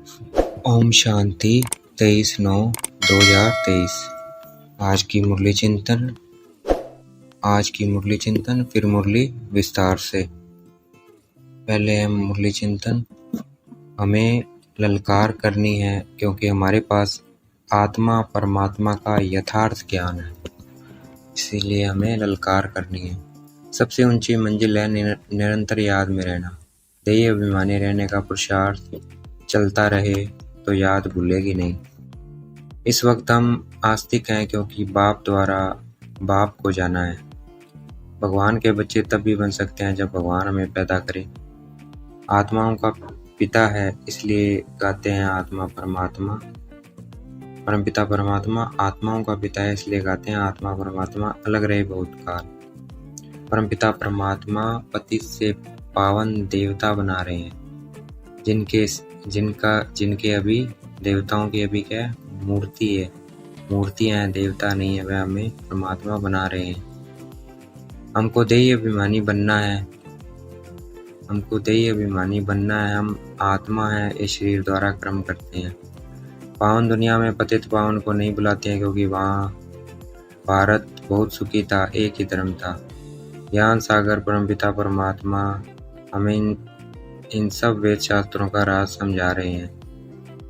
ओम शांति 23/9/2023। आज की मुरली चिंतन फिर मुरली विस्तार से। पहले हम मुरली चिंतन। हमें ललकार करनी है क्योंकि हमारे पास आत्मा परमात्मा का यथार्थ ज्ञान है, इसीलिए हमें ललकार करनी है। सबसे ऊंची मंजिल है निरंतर याद में रहना। ध्येय अभिमानी रहने का पुरुषार्थ चलता रहे तो याद भूलेगी नहीं। इस वक्त हम आस्तिक हैं क्योंकि बाप द्वारा बाप को जाना है। भगवान के बच्चे तब भी बन सकते हैं जब भगवान हमें पैदा करे। आत्माओं का पिता है इसलिए गाते हैं आत्मा परमात्मा। परमपिता परमात्मा आत्माओं का पिता है इसलिए गाते हैं आत्मा परमात्मा अलग रहे बहुत काल। परमपिता परमात्मा पति से पावन देवता बना रहे हैं, जिनके अभी देवताओं की अभी क्या है, मूर्ति है, मूर्तियां हैं, देवता नहीं है। वह हमें परमात्मा बना रहे हैं। हमको ध्येय अभिमानी बनना है। हम आत्मा है, इस शरीर द्वारा कर्म करते हैं। पावन दुनिया में पतित पावन को नहीं बुलाते हैं क्योंकि वहाँ भारत बहुत सुखी था, एक ही धर्म था। ज्ञान सागर परमपिता परमात्मा हमें इन सब वेद शास्त्रों का राज समझा रहे हैं।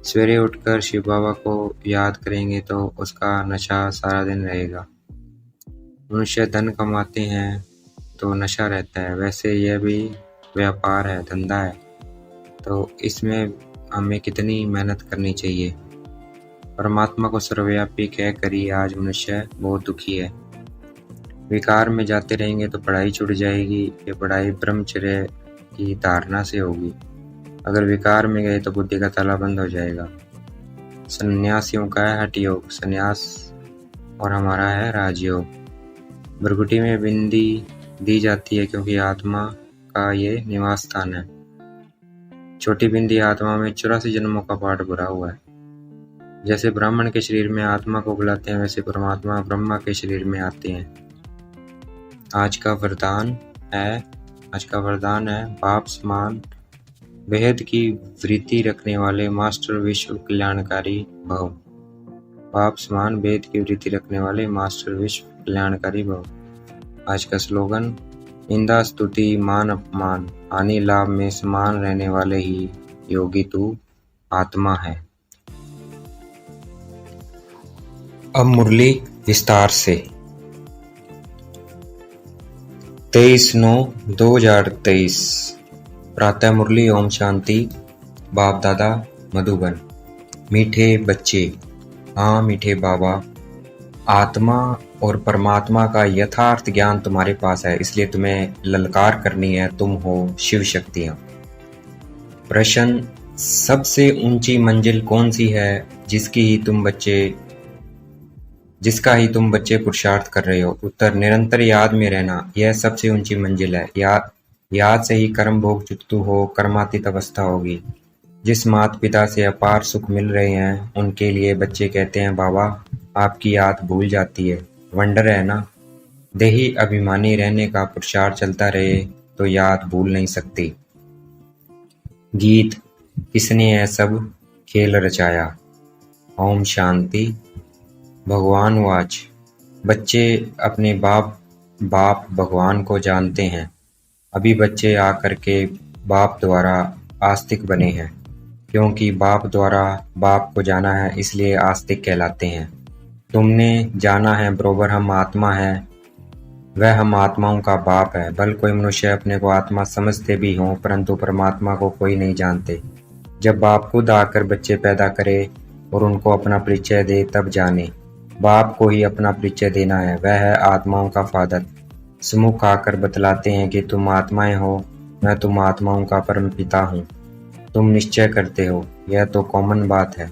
सवेरे उठकर शिव बाबा को याद करेंगे तो उसका नशा सारा दिन रहेगा। मनुष्य धन कमाते हैं तो नशा रहता है, वैसे यह भी व्यापार है, धंधा है, तो इसमें हमें कितनी मेहनत करनी चाहिए। परमात्मा को सर्वव्यापी कहकर ही आज मनुष्य बहुत दुखी है। विकार में जाते रहेंगे तो पढ़ाई छूट जाएगी। ये पढ़ाई ब्रह्मचर्य की धारणा से होगी। अगर विकार में गए तो बुद्धि का ताला बंद हो जाएगा। सन्यासियों का है हठ योग संन्यास और हमारा है राजयोग। भृगुटी में बिंदी दी जाती है क्योंकि आत्मा का ये निवास स्थान है। छोटी बिंदी आत्मा में 84 जन्मों का पाठ भरा हुआ है। जैसे ब्राह्मण के शरीर में आत्मा को बुलाते हैं, वैसे परमात्मा ब्रह्मा के शरीर में आते हैं। आज का वरदान है बाप समान बेहद की वृत्ति रखने वाले मास्टर विश्व कल्याणकारी भव। बाप समान बेहद की वृत्ति रखने वाले मास्टर विश्व कल्याणकारी भव। आज का स्लोगन निंदा स्तुति मान अपमान हानि लाभ में समान रहने वाले ही योगी तू आत्मा है। अब मुरली विस्तार से। 23/9/2023 प्रातः मुरली। ओम शांति। बाप दादा मधुबन। मीठे बच्चे, हाँ मीठे बाबा, आत्मा और परमात्मा का यथार्थ ज्ञान तुम्हारे पास है, इसलिए तुम्हें ललकार करनी है। तुम हो शिव शक्तियां। प्रश्न, सबसे ऊंची मंजिल कौन सी है जिसका ही तुम बच्चे पुरुषार्थ कर रहे हो? उत्तर, निरंतर याद में रहना, यह सबसे ऊंची मंजिल है। याद से ही कर्म भोग चुकतु हो, कर्मातीत अवस्था होगी। जिस माता पिता से अपार सुख मिल रहे हैं उनके लिए बच्चे कहते हैं बाबा आपकी याद भूल जाती है। वंडर है ना। देही अभिमानी रहने का पुरुषार्थ चलता रहे तो याद भूल नहीं सकती। गीत, किसने यह सब खेल रचाया? ओम शांति। भगवान वाच, बच्चे अपने बाप भगवान को जानते हैं। अभी बच्चे आकर के बाप द्वारा आस्तिक बने हैं। क्योंकि बाप द्वारा बाप को जाना है इसलिए आस्तिक कहलाते हैं। तुमने जाना है बरोबर हम आत्मा है, वह हम आत्माओं का बाप है। भले कोई मनुष्य अपने को आत्मा समझते भी हों परंतु परमात्मा को कोई नहीं जानते। जब बाप खुद आकर बच्चे पैदा करे और उनको अपना परिचय दे तब जाने। बाप को ही अपना परिचय देना है, वह है आत्माओं का फादर। सम्मुख आकर बतलाते हैं कि तुम आत्माएं हो, मैं तुम आत्माओं का परम पिता हूँ। तुम निश्चय करते हो, यह तो कॉमन बात है।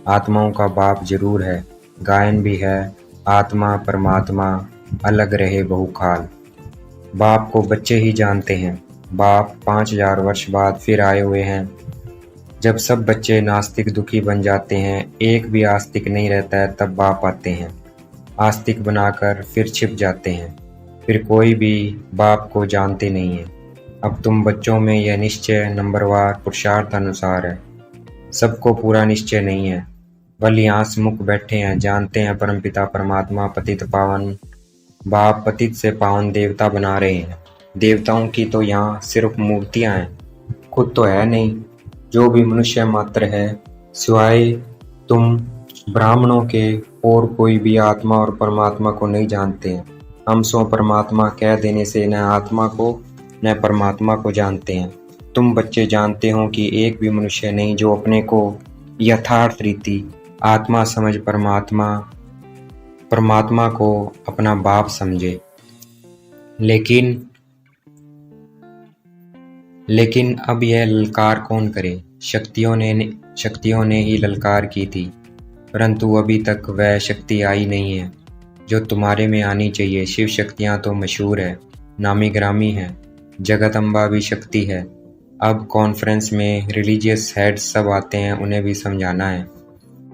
आत्माओं का बाप जरूर है, गायन भी है, आत्मा परमात्मा अलग रहे बहुकाल। बाप को बच्चे ही जानते हैं। बाप 5000 वर्ष बाद फिर आए हुए हैं। जब सब बच्चे नास्तिक दुखी बन जाते हैं, एक भी आस्तिक नहीं रहता है, तब बाप आते हैं। आस्तिक बनाकर फिर छिप जाते हैं, फिर कोई भी बाप को जानते नहीं है। अब तुम बच्चों में यह निश्चय नंबरवार पुरुषार्थ अनुसार है। सबको पूरा निश्चय नहीं है। बलियांस मुख बैठे हैं, जानते हैं परमपिता परमात्मा पतित पावन बाप पतित से पावन देवता बना रहे हैं। देवताओं की तो यहाँ सिर्फ मूर्तियां हैं, खुद तो है नहीं। जो भी मनुष्य मात्र है, सिवाय तुम ब्राह्मणों के और कोई भी आत्मा और परमात्मा को नहीं जानते हैं। हम सो परमात्मा कह देने से न आत्मा को न परमात्मा को जानते हैं। तुम बच्चे जानते हो कि एक भी मनुष्य नहीं जो अपने को यथार्थ रीति आत्मा समझ परमात्मा को अपना बाप समझे। लेकिन अब यह ललकार कौन करे? शक्तियों ने ही ललकार की थी, परंतु अभी तक वह शक्ति आई नहीं है जो तुम्हारे में आनी चाहिए। शिव शक्तियाँ तो मशहूर है, नामी ग्रामी है, जगत अम्बा भी शक्ति है। अब कॉन्फ्रेंस में रिलीजियस हेड्स सब आते हैं, उन्हें भी समझाना है।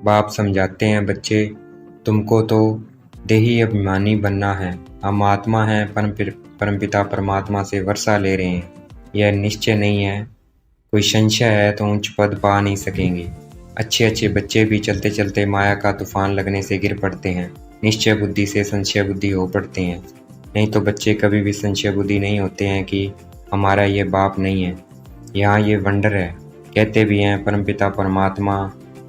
बाप समझाते हैं, बच्चे तुमको तो देही अभिमानी बनना है। हम आत्मा हैं, परमपिता परमात्मा से वर्षा ले रहे हैं। यह निश्चय नहीं है, कोई संशय है तो उच्च पद पा नहीं सकेंगे। अच्छे बच्चे भी चलते चलते माया का तूफान लगने से गिर पड़ते हैं, निश्चय बुद्धि से संशय बुद्धि हो पड़ते हैं। नहीं तो बच्चे कभी भी संशय बुद्धि नहीं होते हैं कि हमारा ये बाप नहीं है, यहाँ ये वंडर है। कहते भी हैं परमपिता परमात्मा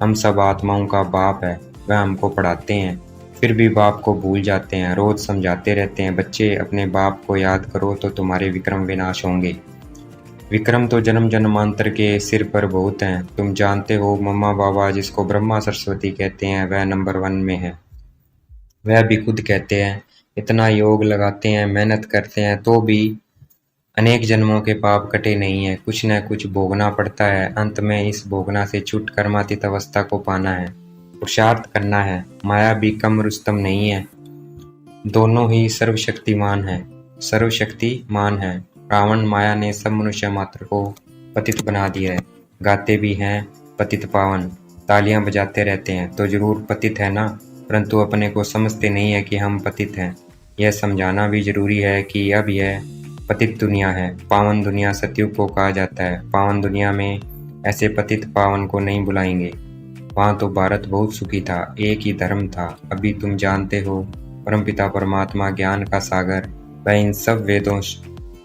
हम सब आत्माओं का बाप है, वह हमको पढ़ाते हैं, फिर भी बाप को भूल जाते हैं। रोज समझाते रहते हैं, बच्चे अपने बाप को याद करो तो तुम्हारे विक्रम विनाश होंगे। विक्रम तो जन्म जन्मांतर के सिर पर बहुत हैं। तुम जानते हो मम्मा बाबा जिसको ब्रह्मा सरस्वती कहते हैं वह नंबर 1 में है। वह भी खुद कहते हैं इतना योग लगाते हैं, मेहनत करते हैं, तो भी अनेक जन्मों के पाप कटे नहीं है। कुछ न कुछ भोगना पड़ता है, अंत में इस भोगना से छूट कर्मातीत अवस्था को पाना है, पुरुषार्थ करना है। माया भी कम रुस्तम नहीं है, दोनों ही सर्वशक्तिमान है। रावण माया ने सब मनुष्य मात्र को पतित बना दिया है। गाते भी हैं पतित पावन, तालियां बजाते रहते हैं, तो जरूर पतित है ना, परंतु अपने को समझते नहीं है कि हम पतित हैं। यह समझाना भी जरूरी है कि अब यह पतित दुनिया है, पावन दुनिया सतयुग को कहा जाता है। पावन दुनिया में ऐसे पतित पावन को नहीं बुलाएंगे। वहाँ तो भारत बहुत सुखी था, एक ही धर्म था। अभी तुम जानते हो परमपिता परमात्मा ज्ञान का सागर, वह इन सब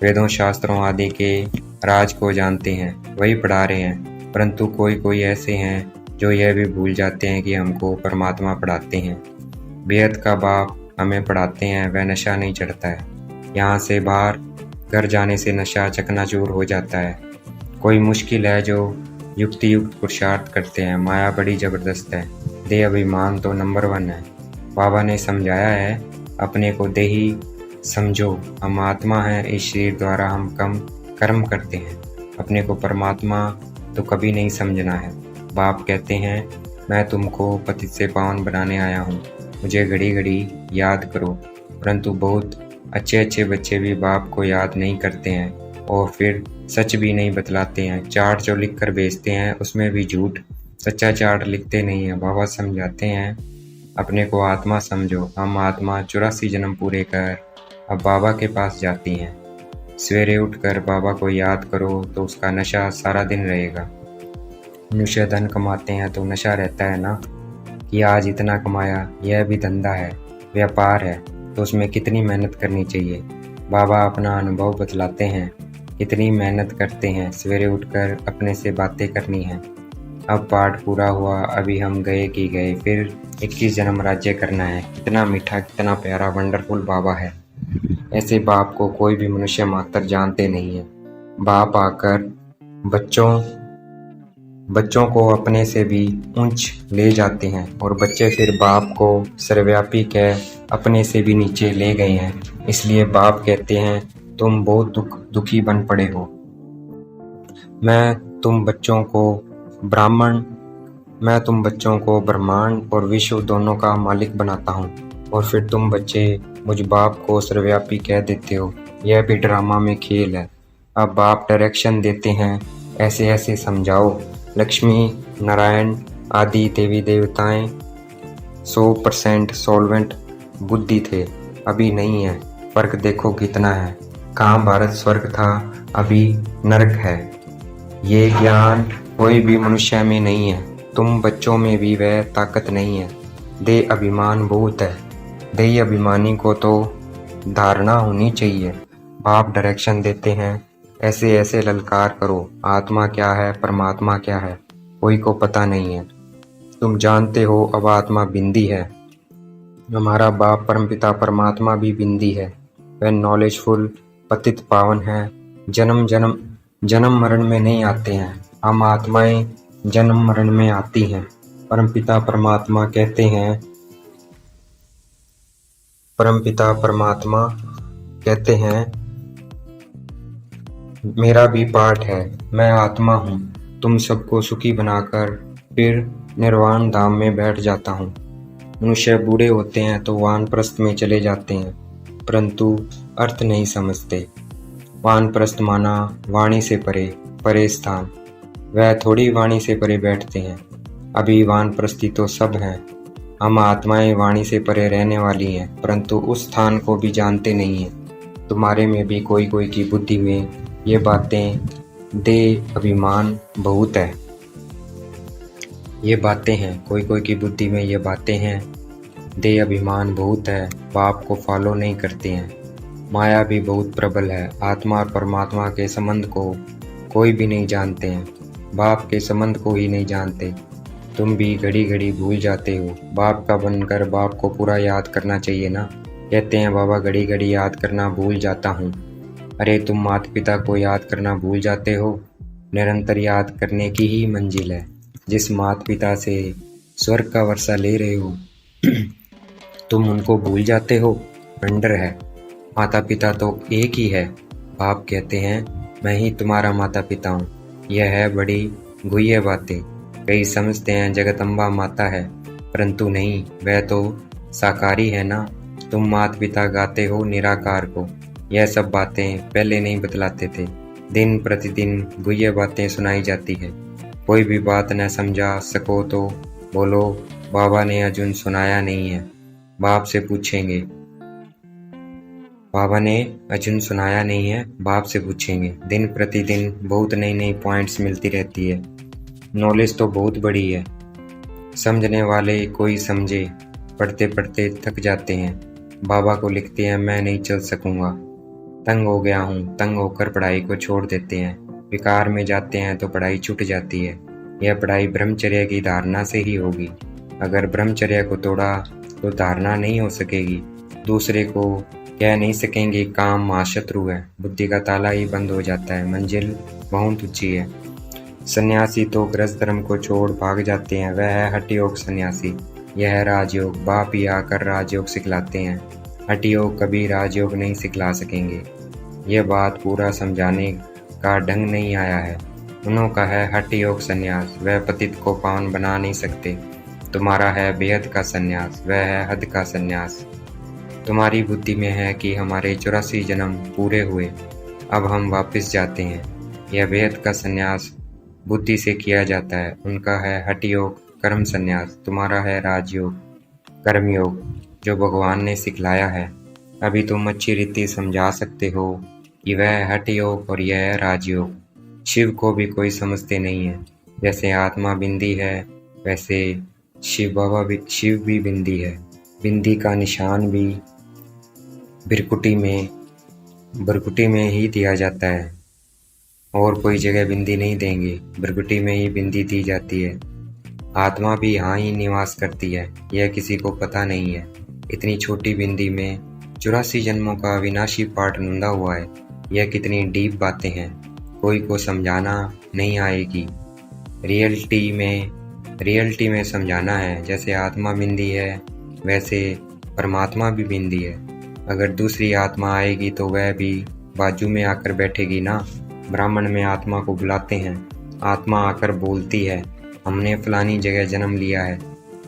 वेदों शास्त्रों आदि के राज को जानते हैं, वही पढ़ा रहे हैं। परंतु कोई ऐसे हैं जो यह भी भूल जाते हैं कि हमको परमात्मा पढ़ाते हैं। बेहद का बाप हमें पढ़ाते हैं, वह नशा नहीं चढ़ता है। यहाँ से बाहर घर जाने से नशा चकनाचूर हो जाता है। कोई मुश्किल है जो युक्त पुरुषार्थ करते हैं। माया बड़ी जबरदस्त है, देह अभिमान तो नंबर 1 है। बाबा ने समझाया है अपने को देही समझो, हम आत्मा हैं, इस शरीर द्वारा हम कम कर्म करते हैं। अपने को परमात्मा तो कभी नहीं समझना है। बाप कहते हैं मैं तुमको पतित से पावन बनाने आया हूँ, मुझे घड़ी घड़ी याद करो। परंतु बहुत अच्छे बच्चे भी बाप को याद नहीं करते हैं और फिर सच भी नहीं बतलाते हैं। चार्ट जो लिख कर भेजते हैं उसमें भी झूठ, सच्चा चार्ट लिखते नहीं है। बाबा समझाते हैं अपने को आत्मा समझो, हम आत्मा 84 जन्म पूरे कर अब बाबा के पास जाती हैं। सवेरे उठकर बाबा को याद करो तो उसका नशा सारा दिन रहेगा। मनुष्य धन कमाते हैं तो नशा रहता है ना कि आज इतना कमाया, यह भी धंधा है, व्यापार है, तो उसमें कितनी मेहनत करनी चाहिए। बाबा अपना अनुभव बतलाते हैं, कितनी मेहनत करते हैं। सवेरे उठकर अपने से बातें करनी है। अब पाठ पूरा हुआ, अभी हम गए कि गए, फिर 21 जन्म राज्य करना है। कितना मीठा, कितना प्यारा, वंडरफुल बाबा है। ऐसे बाप को कोई भी मनुष्य मात्र जानते नहीं है। बाप आकर बच्चों को अपने से भी ऊंच ले जाते हैं और बच्चे फिर बाप को सर्वव्यापी कह अपने से भी नीचे ले गए हैं। इसलिए बाप कहते हैं तुम बहुत दुखी बन पड़े हो। मैं तुम बच्चों को ब्रह्मांड और विश्व दोनों का मालिक बनाता हूँ और फिर तुम बच्चे मुझ बाप को सर्वव्यापी कह देते हो। यह भी ड्रामा में खेल है। अब बाप डायरेक्शन देते हैं, ऐसे समझाओ। लक्ष्मी नारायण आदि देवी देवताएं 100% सॉल्वेंट बुद्धि थे, अभी नहीं है। फर्क देखो कितना है। कहाँ भारत स्वर्ग था, अभी नरक है। ये ज्ञान कोई भी मनुष्य में नहीं है, तुम बच्चों में भी वह ताकत नहीं है। देह अभिमान बहुत है, देह अभिमानी को तो धारणा होनी चाहिए। बाप डायरेक्शन देते हैं, ऐसे ऐसे ललकार करो, आत्मा क्या है परमात्मा क्या है कोई को पता नहीं है। तुम जानते हो अब आत्मा बिंदी है, हमारा बाप परमपिता परमात्मा भी बिंदी है। वह नॉलेजफुल पतित पावन है, जन्म जन्म जन्म मरण में नहीं आते हैं। हम आत्माएं जन्म मरण में आती हैं। परमपिता परमात्मा कहते हैं, परमपिता परमात्मा कहते हैं मेरा भी पाठ है, मैं आत्मा हूँ, तुम सबको सुखी बनाकर फिर निर्वाण धाम में बैठ जाता हूँ। मनुष्य बूढ़े होते हैं तो वानप्रस्थ में चले जाते हैं, परंतु अर्थ नहीं समझते। वानप्रस्थ माना वाणी से परे, परे स्थान। वह थोड़ी वाणी से परे बैठते हैं, अभी वानप्रस्थी तो सब हैं। हम आत्माएं वाणी से परे रहने वाली हैं, परंतु उस स्थान को भी जानते नहीं हैं। तुम्हारे में भी कोई कोई की बुद्धि में ये बातें, देह अभिमान बहुत है, ये बातें हैं। कोई कोई की बुद्धि में ये बातें हैं, देह अभिमान बहुत है, बाप को फॉलो नहीं करते हैं। माया भी बहुत प्रबल है, आत्मा और परमात्मा के संबंध को कोई भी नहीं जानते हैं, बाप के संबंध को ही नहीं जानते। तुम भी घड़ी घड़ी भूल जाते हो, बाप का बनकर बाप को पूरा याद करना चाहिए ना। कहते हैं बाबा घड़ी घड़ी याद करना भूल जाता हूँ। अरे तुम माता पिता को याद करना भूल जाते हो, निरंतर याद करने की ही मंजिल है। जिस माता पिता से स्वर्ग का वर्षा ले रहे हो तुम उनको भूल जाते हो, वंडर है। माता पिता तो एक ही है। बाप कहते हैं मैं ही तुम्हारा माता पिता हूँ। यह है बड़ी गुह्य बातें। कई समझते हैं जगदम्बा माता है, परंतु नहीं, वह तो साकारी है ना। तुम माता पिता गाते हो निराकार को। यह सब बातें पहले नहीं बतलाते थे, दिन प्रतिदिन गुह्य बातें सुनाई जाती है। कोई भी बात न समझा सको तो बोलो बाबा ने अर्जुन सुनाया नहीं है। बाप से पूछेंगे, बाबा ने अर्जुन सुनाया नहीं है, बाप से पूछेंगे। दिन प्रतिदिन बहुत नई नई पॉइंट्स मिलती रहती है। नॉलेज तो बहुत बड़ी है, समझने वाले कोई समझे, पढ़ते पढ़ते थक जाते हैं। बाबा को लिखते हैं मैं नहीं चल सकूंगा, तंग हो गया हूँ। तंग होकर पढ़ाई को छोड़ देते हैं, विकार में जाते हैं तो पढ़ाई छूट जाती है। यह पढ़ाई ब्रह्मचर्य की धारणा से ही होगी। अगर ब्रह्मचर्य को तोड़ा तो धारणा नहीं हो सकेगी। दूसरे को कह नहीं सकेंगे काम महाशत्रु है, बुद्धि का ताला ही बंद हो जाता है। मंजिल बहुत ऊंची है। सन्यासी तो गृहस्थ धर्म को छोड़ भाग जाते हैं, वह है हठ योग सन्यासी। यह है राजयोग। बाप ही आकर राजयोग सिखलाते हैं, हठ योग कभी राजयोग नहीं सिखला सकेंगे। यह बात पूरा समझाने का ढंग नहीं आया है। उन्हों का है हठ योग संन्यास, वह पतित को पावन बना नहीं सकते। तुम्हारा है बेहद का संन्यास, वह है हद का संन्यास। तुम्हारी बुद्धि में है कि हमारे 84 जन्म पूरे हुए, अब हम वापस जाते हैं। यह बेहद का संन्यास बुद्धि से किया जाता है। उनका है हठ योग कर्म संन्यास, तुम्हारा है राजयोग कर्मयोग जो भगवान ने सिखलाया है। अभी तुम अच्छी रीति समझा सकते हो कि वह हठ योग और यह है राजयोग। शिव को भी कोई समझते नहीं है। जैसे आत्मा बिंदी है, वैसे शिव भी बिंदी है। बिंदी का निशान भी भ्रकुटी में ही दिया जाता है, और कोई जगह बिंदी नहीं देंगे, भ्रकुटी में ही बिंदी दी जाती है। आत्मा भी यहाँ ही निवास करती है, यह किसी को पता नहीं है। इतनी छोटी बिंदी में 84 जन्मों का विनाशी पाठ नूंदा हुआ है। यह कितनी डीप बातें हैं, कोई को समझाना नहीं आएगी। रियलिटी में समझाना है। जैसे आत्मा बिंदी है, वैसे परमात्मा भी बिंदी है। अगर दूसरी आत्मा आएगी तो वह भी बाजू में आकर बैठेगी ना। ब्राह्मण में आत्मा को बुलाते हैं, आत्मा आकर बोलती है हमने फलानी जगह जन्म लिया है,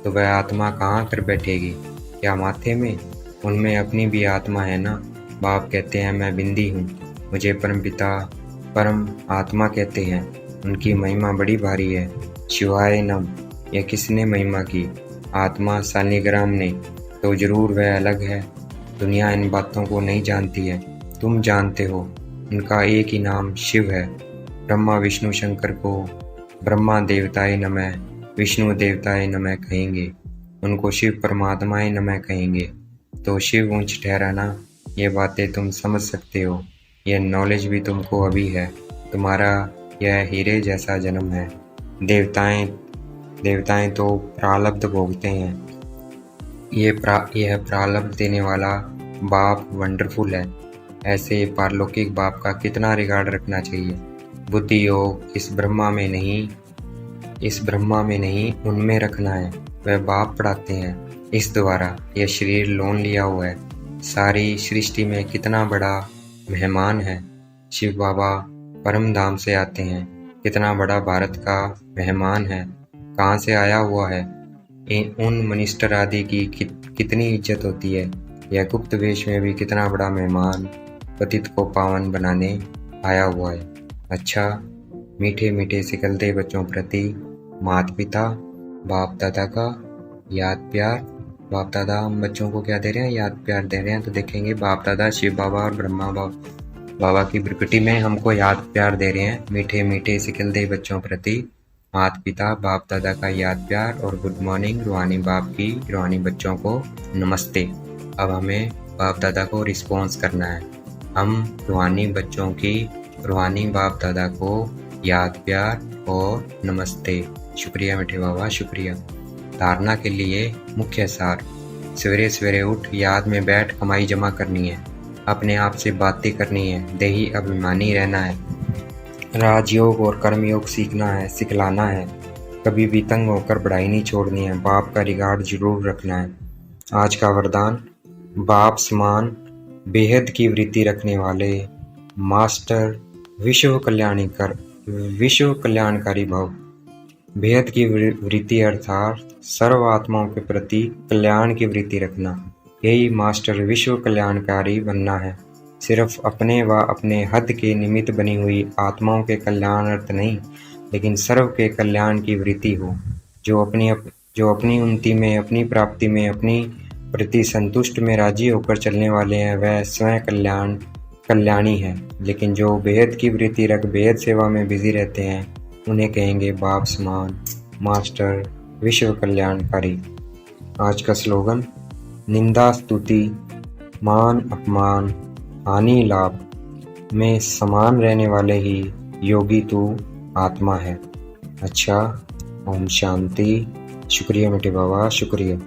तो वह आत्मा कहाँ आकर बैठेगी? क्या माथे में? उनमें अपनी भी आत्मा है ना। बाप कहते हैं मैं बिंदी हूँ, मुझे परमपिता परम आत्मा कहते हैं। उनकी महिमा बड़ी भारी है। शिवाय नम। यह किसने महिमा की? आत्मा शालिग्राम ने, तो जरूर वह अलग है। दुनिया इन बातों को नहीं जानती है, तुम जानते हो। उनका एक ही नाम शिव है। ब्रह्मा विष्णु शंकर को ब्रह्मा देवताय नमः, विष्णु देवताय नमः कहेंगे, उनको शिव परमात्माय नमः कहेंगे, तो शिव ऊंच ठहराना। ये बातें तुम समझ सकते हो, यह नॉलेज भी तुमको अभी है। तुम्हारा यह हीरे जैसा जन्म है। देवताएं तो प्रारब्ध भोगते हैं। यह प्रारब्ध देने वाला बाप वंडरफुल है। ऐसे पारलौकिक बाप का कितना रिगार्ड रखना चाहिए। बुद्धि योग इस ब्रह्मा में नहीं उनमें रखना है। वह बाप पढ़ाते हैं इस द्वारा। यह शरीर लोन लिया हुआ है। सारी सृष्टि में कितना बड़ा मेहमान है। शिव बाबा परम धाम से आते हैं। कितना बड़ा भारत का मेहमान है। कहाँ से आया हुआ है। उन मिनिस्टर आदि की कितनी इज्जत होती है। यह गुप्त वेश में भी कितना बड़ा मेहमान पतित को पावन बनाने आया हुआ है। अच्छा, मीठे मीठे सिकलते बच्चों प्रति माता पिता बाप दादा का याद प्यार। बाप दादा हम बच्चों को क्या दे रहे हैं, याद प्यार दे रहे हैं। तो देखेंगे बाप दादा शिव बाबा और ब्रह्मा बाबा की प्रकृति में हमको याद प्यार दे रहे हैं। मीठे मीठे सिकलते बच्चों प्रति माता पिता बाप दादा का याद प्यार और गुड मॉर्निंग। रूहानी बाप की रूहानी बच्चों को नमस्ते। अब हमें बाप दादा को रिस्पॉन्स करना है। हम रूहानी बच्चों की रूहानी बाप दादा को याद प्यार और नमस्ते। शुक्रिया मीठे बाबा, शुक्रिया। धारणा के लिए मुख्य सार। सवेरे सवेरे उठ याद में बैठ कमाई जमा करनी है। अपने आप से बातें करनी है। देही अभिमानी रहना है। राजयोग और कर्मयोग सीखना है, सिखलाना है। कभी भी तंग होकर पढ़ाई नहीं छोड़नी है। बाप का रिगार्ड जरूर रखना है। आज का वरदान, बाप समान बेहद की वृत्ति रखने वाले मास्टर विश्व कल्याणकारी भव। बेहद की वृत्ति अर्थात सर्व आत्माओं के प्रति कल्याण की वृत्ति रखना। यही मास्टर विश्व कल्याणकारी बनना है। सिर्फ अपने व अपने हद के निमित्त बनी हुई आत्माओं के कल्याण अर्थ नहीं, लेकिन सर्व के कल्याण की वृत्ति हो। जो अपनी उन्नति में, अपनी प्राप्ति में, अपनी प्रति संतुष्ट में राजी होकर चलने वाले हैं, वह स्वयं कल्याणी है। लेकिन जो बेहद की वृत्ति रख बेहद सेवा में बिजी रहते हैं, उन्हें कहेंगे बाप समान मास्टर विश्व कल्याणकारी। आज का स्लोगन, निंदा स्तुति मान अपमान हानि लाभ में समान रहने वाले ही योगी तू आत्मा है। अच्छा, ओम शांति। शुक्रिया मीठे बाबा, शुक्रिया।